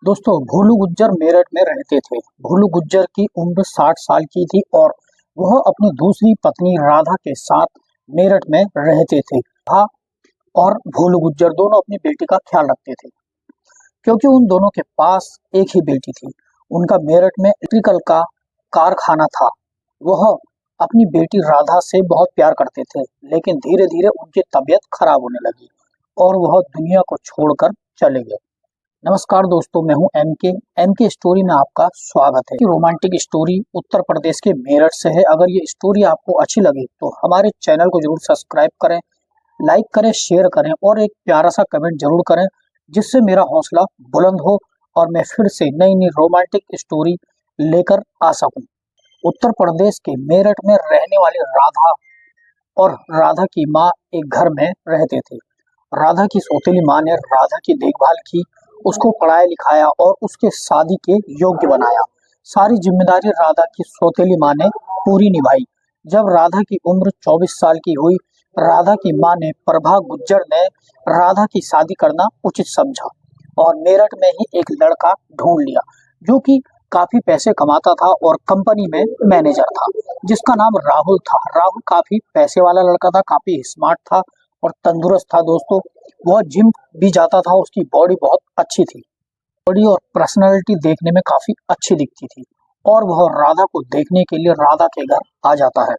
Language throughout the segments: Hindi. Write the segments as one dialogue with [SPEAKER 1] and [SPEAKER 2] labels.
[SPEAKER 1] दोस्तों, भोलू गुज्जर मेरठ में रहते थे। भोलू गुज्जर की उम्र 60 साल की थी और वह अपनी दूसरी पत्नी राधा के साथ मेरठ में रहते थे। राधा और भोलू गुज्जर दोनों अपनी बेटी का ख्याल रखते थे क्योंकि उन दोनों के पास एक ही बेटी थी। उनका मेरठ में इलेक्ट्रिकल का कारखाना था। वह अपनी बेटी राधा से बहुत प्यार करते थे, लेकिन धीरे धीरे उनकी तबीयत खराब होने लगी और वह दुनिया को छोड़कर चले गए। नमस्कार दोस्तों, मैं हूं एम के स्टोरी में आपका स्वागत है। रोमांटिक स्टोरी उत्तर प्रदेश के मेरठ से है। अगर ये स्टोरी आपको अच्छी लगी तो हमारे चैनल को जरूर सब्सक्राइब करें, लाइक करें, शेयर करें और एक प्यारा सा कमेंट जरूर करें, जिससे मेरा हौसला बुलंद हो और मैं फिर से नई नई रोमांटिक स्टोरी लेकर आ सकूं। उत्तर प्रदेश के मेरठ में रहने वाली राधा और राधा की माँ एक घर में रहते थे। राधा की सौतेली माँ ने राधा की देखभाल की, उसको पढ़ाया लिखाया और उसके शादी के योग्य बनाया। सारी जिम्मेदारी राधा की सौतेली माँ ने पूरी निभाई। जब राधा की उम्र 24 साल की हुई, राधा की माँ ने प्रभा गुज्जर ने राधा की शादी करना उचित समझा और मेरठ में ही एक लड़का ढूंढ लिया जो कि काफी पैसे कमाता था और कंपनी में मैनेजर था, जिसका नाम राहुल था। राहुल काफी पैसे वाला लड़का था, काफी स्मार्ट था और तंदुरुस्त था। दोस्तों, वह जिम भी जाता था, उसकी बॉडी बहुत अच्छी थी। बॉडी और पर्सनालिटी देखने में काफी अच्छी दिखती थी और वह राधा को देखने के लिए राधा के घर आ जाता है।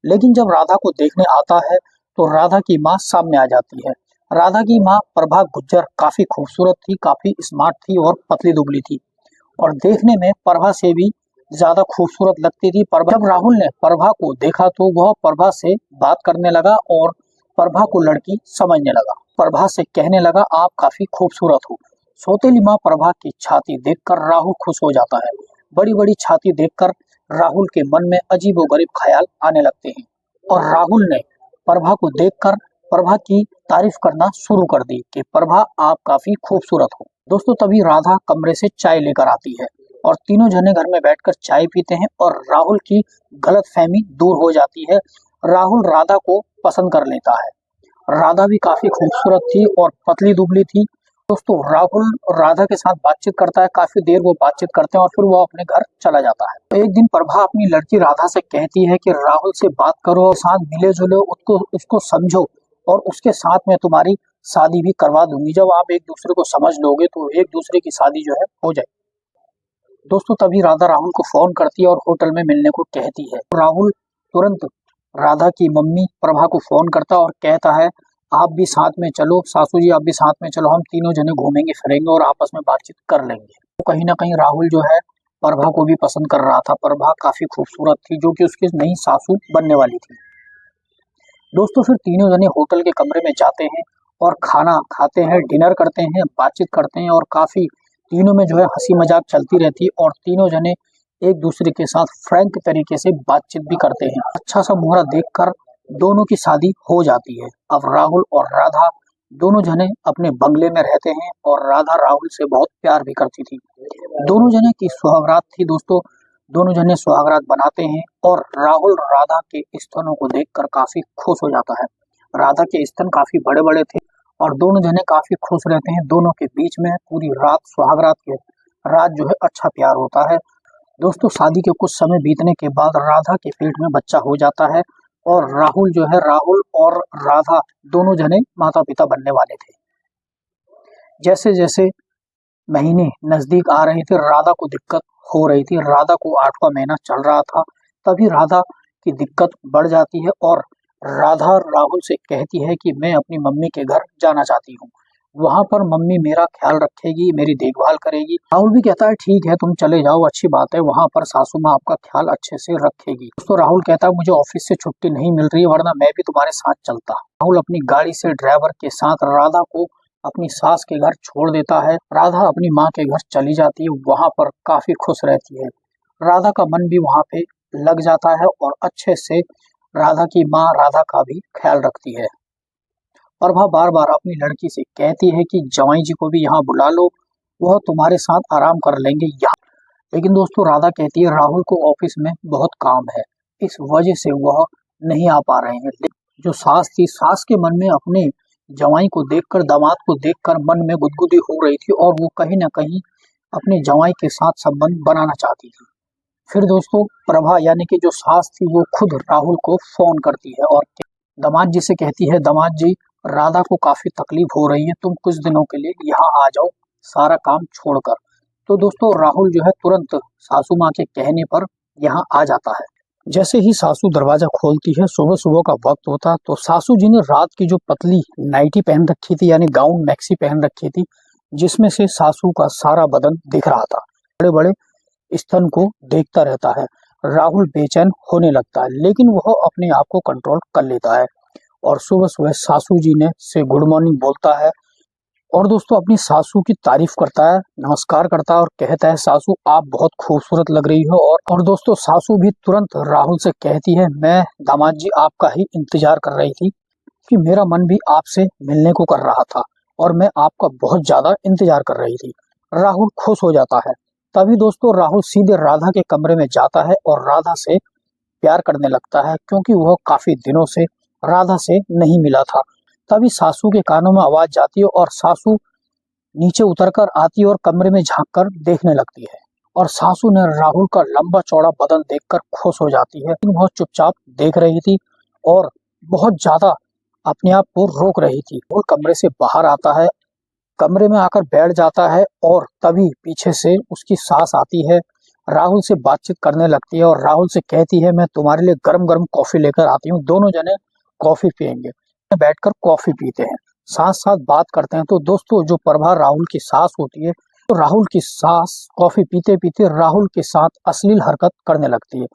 [SPEAKER 1] लेकिन जब राधा को देखने आता है तो राधा की माँ सामने आ जाती है। राधा की माँ प्रभा गुज्जर काफी खूबसूरत थी, काफी स्मार्ट थी और पतली दुबली थी और देखने में प्रभा से भी ज्यादा खूबसूरत लगती थी। प्रभा जब राहुल ने प्रभा को देखा तो वह प्रभा से बात करने लगा और प्रभा को लड़की समझने लगा। प्रभा से कहने लगा, आप काफी खूबसूरत हो। सौतेली माँ प्रभा की छाती देखकर राहुल खुश हो जाता है। बड़ी बड़ी छाती देखकर राहुल के मन में अजीबोगरीब ख्याल आने लगते हैं और राहुल ने प्रभा को देखकर प्रभा की तारीफ करना शुरू कर दी कि प्रभा, आप काफी खूबसूरत हो। दोस्तों, तभी राधा कमरे से चाय लेकर आती है और तीनों जने घर में बैठकर चाय पीते हैं और राहुल की गलतफहमी दूर हो जाती है। राहुल राधा को पसंद कर लेता है। राधा भी काफी खूबसूरत थी और पतली दुबली थी। दोस्तों, राहुल राधा के साथ बातचीत करता है, काफी देर वो बातचीत करते हैं और फिर वो अपने घर चला जाता है। तो एक दिन प्रभा अपनी लड़की राधा से कहती है कि राहुल से बात करो और साथ मिले जुले, उसको समझो और उसके साथ में तुम्हारी शादी भी करवा दूंगी। जब आप एक दूसरे को समझ लोगे तो एक दूसरे की शादी जो है हो जाए। दोस्तों, तभी राधा राहुल को फोन करती है और होटल में मिलने को कहती है। राहुल तुरंत राधा की मम्मी प्रभा को फोन करता है और कहता है, आप भी साथ में चलो, सासू जी आप भी साथ में चलो, हम तीनों जने घूमेंगे फिरेंगे और आपस में बातचीत कर लेंगे। तो कहीं ना कहीं राहुल जो है प्रभा को भी पसंद कर रहा था। प्रभा काफी खूबसूरत थी, जो कि उसकी नई सासू बनने वाली थी। दोस्तों, फिर तीनों जने होटल के कमरे में जाते हैं और खाना खाते हैं, डिनर करते हैं, बातचीत करते हैं और काफी तीनों में जो है हंसी मजाक चलती रहती है और तीनों जने एक दूसरे के साथ फ्रैंक तरीके से बातचीत भी करते हैं। अच्छा सा मुहूर्त देखकर दोनों की शादी हो जाती है। अब राहुल और राधा दोनों जने अपने बंगले में रहते हैं और राधा राहुल से बहुत प्यार भी करती थी। दोनों जने की सुहागरात थी। दोस्तों, दोनों जने सुहागरात बनाते हैं और राहुल राधा के स्तनों को देखकर काफी खुश हो जाता है। राधा के स्तन काफी बड़े बड़े थे और दोनों जने काफी खुश रहते हैं। दोनों के बीच में पूरी रात सुहागरात के रात जो है अच्छा प्यार होता है। दोस्तों, शादी के कुछ समय बीतने के बाद राधा के पेट में बच्चा हो जाता है और राहुल और राधा दोनों जने माता पिता बनने वाले थे। जैसे जैसे महीने नजदीक आ रहे थे, राधा को दिक्कत हो रही थी। राधा को 8वां महीना चल रहा था। तभी राधा की दिक्कत बढ़ जाती है और राधा राहुल से कहती है कि मैं अपनी मम्मी के घर जाना चाहती हूँ। वहां पर मम्मी मेरा ख्याल रखेगी, मेरी देखभाल करेगी। राहुल भी कहता है, ठीक है तुम चले जाओ, अच्छी बात है, वहां पर सासू माँ आपका ख्याल अच्छे से रखेगी। तो राहुल कहता है, मुझे ऑफिस से छुट्टी नहीं मिल रही है, वरना मैं भी तुम्हारे साथ चलता। राहुल अपनी गाड़ी से ड्राइवर के साथ राधा को अपनी सास के घर छोड़ देता है। राधा अपनी माँ के घर चली जाती है, वहां पर काफी खुश रहती है। राधा का मन भी वहां पे लग जाता है और अच्छे से राधा की माँ राधा का भी ख्याल रखती है। प्रभा बार बार अपनी लड़की से कहती है कि जवाई जी को भी यहाँ बुला लो, वह तुम्हारे साथ आराम कर लेंगे यहाँ। लेकिन दोस्तों, राधा कहती है राहुल को ऑफिस में बहुत काम है, इस वजह से वह नहीं आ पा रहे हैं। जो सास थी, सास के मन में अपने जवाई को देखकर, दामाद को देखकर मन में गुदगुदी हो रही थी और वो कहीं ना कहीं अपने जवाई के साथ संबंध बनाना चाहती थी। फिर दोस्तों प्रभा यानी कि जो सास थी वो खुद राहुल को फोन करती है और दामाद जी से कहती है, दामाद जी राधा को काफी तकलीफ हो रही है, तुम कुछ दिनों के लिए यहाँ आ जाओ सारा काम छोड़कर। तो दोस्तों राहुल जो है तुरंत सासू माँ के कहने पर यहाँ आ जाता है। जैसे ही सासू दरवाजा खोलती है, सुबह सुबह का वक्त होता, तो सासू जी ने रात की जो पतली नाइटी पहन रखी थी यानी गाउन मैक्सी पहन रखी थी, जिसमें से सासू का सारा बदन दिख रहा था। बड़े बड़े स्तन को देखता रहता है। राहुल बेचैन होने लगता है, लेकिन वह अपने आप को कंट्रोल कर लेता है और सुबह सुबह सासू जी ने से गुड मॉर्निंग बोलता है और दोस्तों अपनी सासू की तारीफ करता है, नमस्कार करता है और कहता है, सासू आप बहुत खूबसूरत लग रही हो। और दोस्तों सासू भी तुरंत राहुल से कहती है, मैं दामाद जी आपका ही इंतजार कर रही थी कि मेरा मन भी आपसे मिलने को कर रहा था और मैं आपका बहुत ज्यादा इंतजार कर रही थी। राहुल खुश हो जाता है। तभी दोस्तों राहुल सीधे राधा के कमरे में जाता है और राधा से प्यार करने लगता है, क्योंकि वह काफी दिनों से राधा से नहीं मिला था। तभी सासू के कानों में आवाज जाती है और सासू नीचे उतरकर आती है और कमरे में झांककर देखने लगती है और सासू ने राहुल का लंबा चौड़ा बदन देखकर खुश हो जाती है। वह चुपचाप देख रही थी और बहुत ज्यादा अपने आप को रोक रही थी। वो कमरे से बाहर आता है, कमरे में आकर बैठ जाता है और तभी पीछे से उसकी सास आती है, राहुल से बातचीत करने लगती है और राहुल से कहती है, मैं तुम्हारे लिए गरम गरम कॉफी लेकर आती हूँ, दोनों जने कॉफी पियेंगे। बैठकर कॉफी पीते हैं, साथ साथ बात करते हैं। तो दोस्तों जो प्रभा राहुल की सास होती है, तो राहुल की सास कॉफी पीते पीते राहुल के साथ अश्लील हरकत करने लगती है,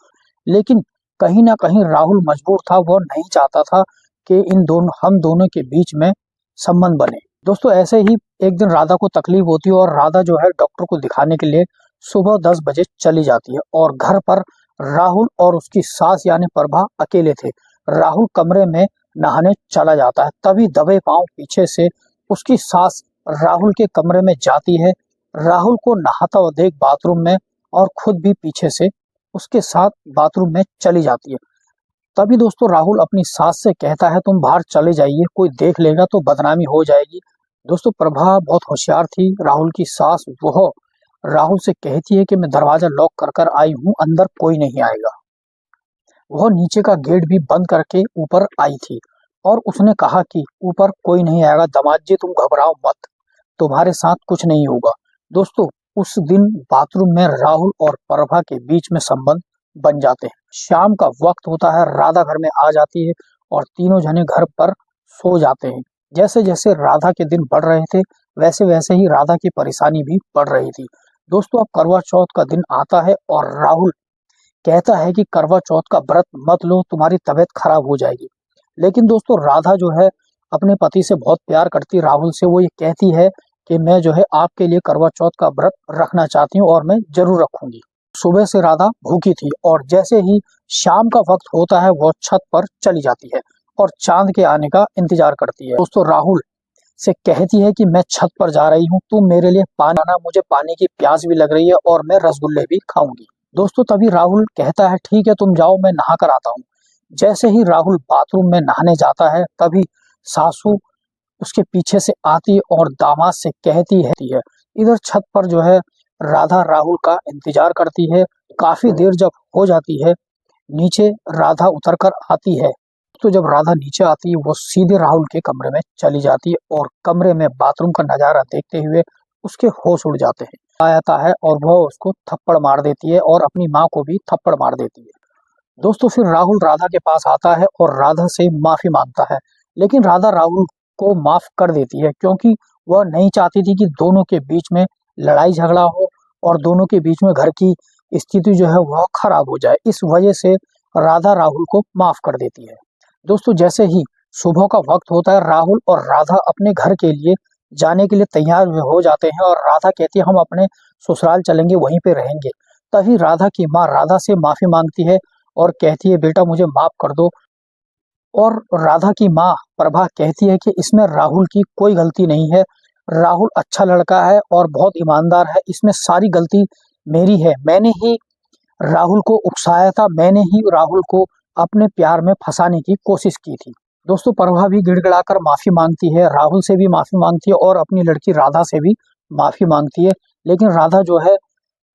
[SPEAKER 1] लेकिन कहीं ना कहीं राहुल मजबूर था, वह नहीं चाहता था कि हम दोनों के बीच में संबंध बने। दोस्तों ऐसे ही एक दिन राधा को तकलीफ होती है और राधा जो है डॉक्टर को दिखाने के लिए सुबह 10 बजे चली जाती है और घर पर राहुल और उसकी सास यानी प्रभा अकेले थे। राहुल कमरे में नहाने चला जाता है, तभी दबे पांव पीछे से उसकी सास राहुल के कमरे में जाती है, राहुल को नहाता हुआ देख बाथरूम में और खुद भी पीछे से उसके साथ बाथरूम में चली जाती है। तभी दोस्तों राहुल अपनी सास से कहता है, तुम बाहर चले जाइए, कोई देख लेगा तो बदनामी हो जाएगी। दोस्तों प्रभा बहुत होशियार थी, राहुल की सास, वह राहुल से कहती है कि मैं दरवाजा लॉक कर कर आई हूँ, अंदर कोई नहीं आएगा। वह नीचे का गेट भी बंद करके ऊपर आई थी और उसने कहा कि ऊपर कोई नहीं आएगा, दामाद जी तुम घबराओ मत, तुम्हारे साथ कुछ नहीं होगा। दोस्तों उस दिन बाथरूम में राहुल और प्रभा के बीच में संबंध बन जाते हैं। शाम का वक्त होता है, राधा घर में आ जाती है और तीनों जने घर पर सो जाते हैं। जैसे जैसे राधा के दिन बढ़ रहे थे, वैसे वैसे ही राधा की परेशानी भी बढ़ रही थी। दोस्तों अब करवा चौथ का दिन आता है और राहुल कहता है कि करवा चौथ का व्रत मत लो, तुम्हारी तबीयत खराब हो जाएगी। लेकिन दोस्तों राधा जो है अपने पति से बहुत प्यार करती राहुल से, वो ये कहती है कि मैं जो है आपके लिए करवा चौथ का व्रत रखना चाहती हूँ और मैं जरूर रखूंगी। सुबह से राधा भूखी थी और जैसे ही शाम का वक्त होता है वो छत पर चली जाती है और चांद के आने का इंतजार करती है। दोस्तों राहुल से कहती है कि मैं छत पर जा रही हूँ, तुम मेरे लिए पानी लाना, मुझे पानी की प्यास भी लग रही है और मैं रसगुल्ले भी खाऊंगी। दोस्तों तभी राहुल कहता है, ठीक है तुम जाओ, मैं नहा कर आता हूँ। जैसे ही राहुल बाथरूम में नहाने जाता है, तभी सासू उसके पीछे से आती और दामाद से कहती है। इधर छत पर जो है राधा राहुल का इंतजार करती है। काफी देर जब हो जाती है, नीचे राधा उतर कर आती है। तो जब राधा नीचे आती है, वो सीधे राहुल के कमरे में चली जाती है और कमरे में बाथरूम का नजारा देखते हुए उसके होश उड़ जाते हैं। आता है और वह उसको थप्पड़ मार देती है और अपनी माँ को भी थप्पड़ मार देती है। दोस्तों फिर राहुल राधा के पास आता है और राधा से माफी मांगता है, लेकिन राधा राहुल को माफ कर देती है, क्योंकि वह नहीं चाहती थी कि दोनों के बीच में लड़ाई झगड़ा हो और दोनों के बीच में घर की स्थिति जो है वह खराब हो जाए। इस वजह से राधा राहुल को माफ कर देती है। दोस्तों जैसे ही सुबह का वक्त होता है, राहुल और राधा अपने घर के लिए जाने के लिए तैयार हो जाते हैं और राधा कहती है, हम अपने ससुराल चलेंगे, वहीं पे रहेंगे। तभी राधा की माँ राधा से माफी मांगती है और कहती है, बेटा मुझे माफ कर दो। और राधा की माँ प्रभा कहती है कि इसमें राहुल की कोई गलती नहीं है, राहुल अच्छा लड़का है और बहुत ईमानदार है, इसमें सारी गलती मेरी है, मैंने ही राहुल को उकसाया था, मैंने ही राहुल को अपने प्यार में फंसाने की कोशिश की थी। दोस्तों प्रभा भी गिड़गिड़ाकर माफी मांगती है, राहुल से भी माफी मांगती है और अपनी लड़की राधा से भी माफी मांगती है, लेकिन राधा जो है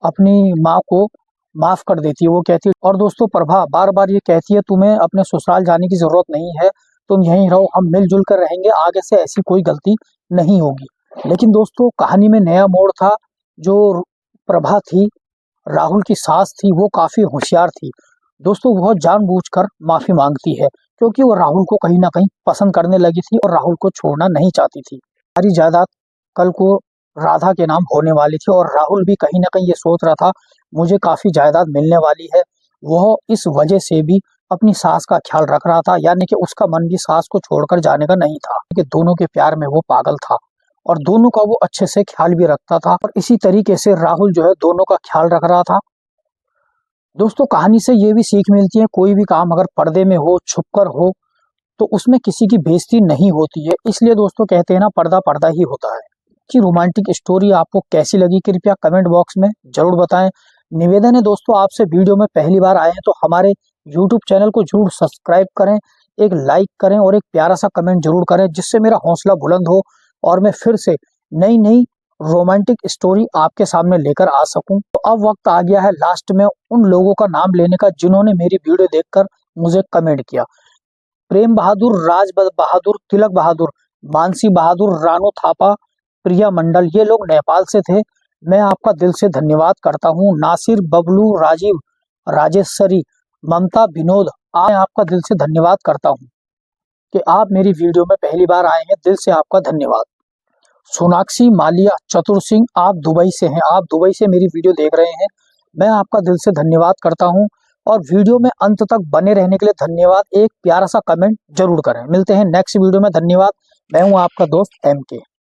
[SPEAKER 1] अपनी माँ को माफ कर देती है। वो कहती है, और दोस्तों प्रभा बार बार ये कहती है तुम्हें अपने ससुराल जाने की जरूरत नहीं है, तुम यहीं रहो, हम मिलजुल कर रहेंगे, आगे से ऐसी कोई गलती नहीं होगी। लेकिन दोस्तों कहानी में नया मोड़ था। जो प्रभा थी, राहुल की सास थी, वो काफी होशियार थी। दोस्तों वो जानबूझकर माफी मांगती है क्योंकि वो राहुल को कहीं ना कहीं पसंद करने लगी थी और राहुल को छोड़ना नहीं चाहती थी। सारी जायदाद कल को राधा के नाम होने वाली थी और राहुल भी कहीं ना कहीं ये सोच रहा था मुझे काफी जायदाद मिलने वाली है। वह इस वजह से भी अपनी सास का ख्याल रख रहा था, यानी कि उसका मन भी सास को छोड़कर जाने का नहीं था, कि दोनों के प्यार में वो पागल था और दोनों का वो अच्छे से ख्याल भी रखता था और इसी तरीके से राहुल जो है दोनों का ख्याल रख रहा था। दोस्तों कहानी से ये भी सीख मिलती है, कोई भी काम अगर पर्दे में हो, छुपकर हो, तो उसमें किसी की बेइज्जती नहीं होती है। इसलिए दोस्तों कहते हैं ना, पर्दा पर्दा ही होता है। कि रोमांटिक स्टोरी आपको कैसी लगी कृपया कमेंट बॉक्स में जरूर बताएं। निवेदन है दोस्तों आपसे, वीडियो में पहली बार आए हैं तो हमारे यूट्यूब चैनल को जरूर सब्सक्राइब करें, एक लाइक करें और एक प्यारा सा कमेंट जरूर करें, जिससे मेरा हौसला बुलंद हो और मैं फिर से नई नई रोमांटिक स्टोरी आपके सामने लेकर आ सकूं। तो अब वक्त आ गया है लास्ट में उन लोगों का नाम लेने का जिन्होंने मेरी वीडियो देखकर मुझे कमेंट किया। प्रेम बहादुर, राज बहादुर, तिलक बहादुर, मानसी बहादुर, रानू थापा, प्रिया मंडल, ये लोग नेपाल से थे। मैं आपका दिल से धन्यवाद करता हूँ। नासिर, बबलू, राजीव, राजेश्वरी, ममता, विनोद, मैं आपका दिल से धन्यवाद करता हूँ कि आप मेरी वीडियो में पहली बार आए हैं। दिल से आपका धन्यवाद। सोनाक्षी, मालिया, चतुर सिंह, आप दुबई से हैं, आप दुबई से मेरी वीडियो देख रहे हैं। मैं आपका दिल से धन्यवाद करता हूं और वीडियो में अंत तक बने रहने के लिए धन्यवाद। एक प्यारा सा कमेंट जरूर करें। मिलते हैं नेक्स्ट वीडियो में। धन्यवाद। मैं हूं आपका दोस्त MK।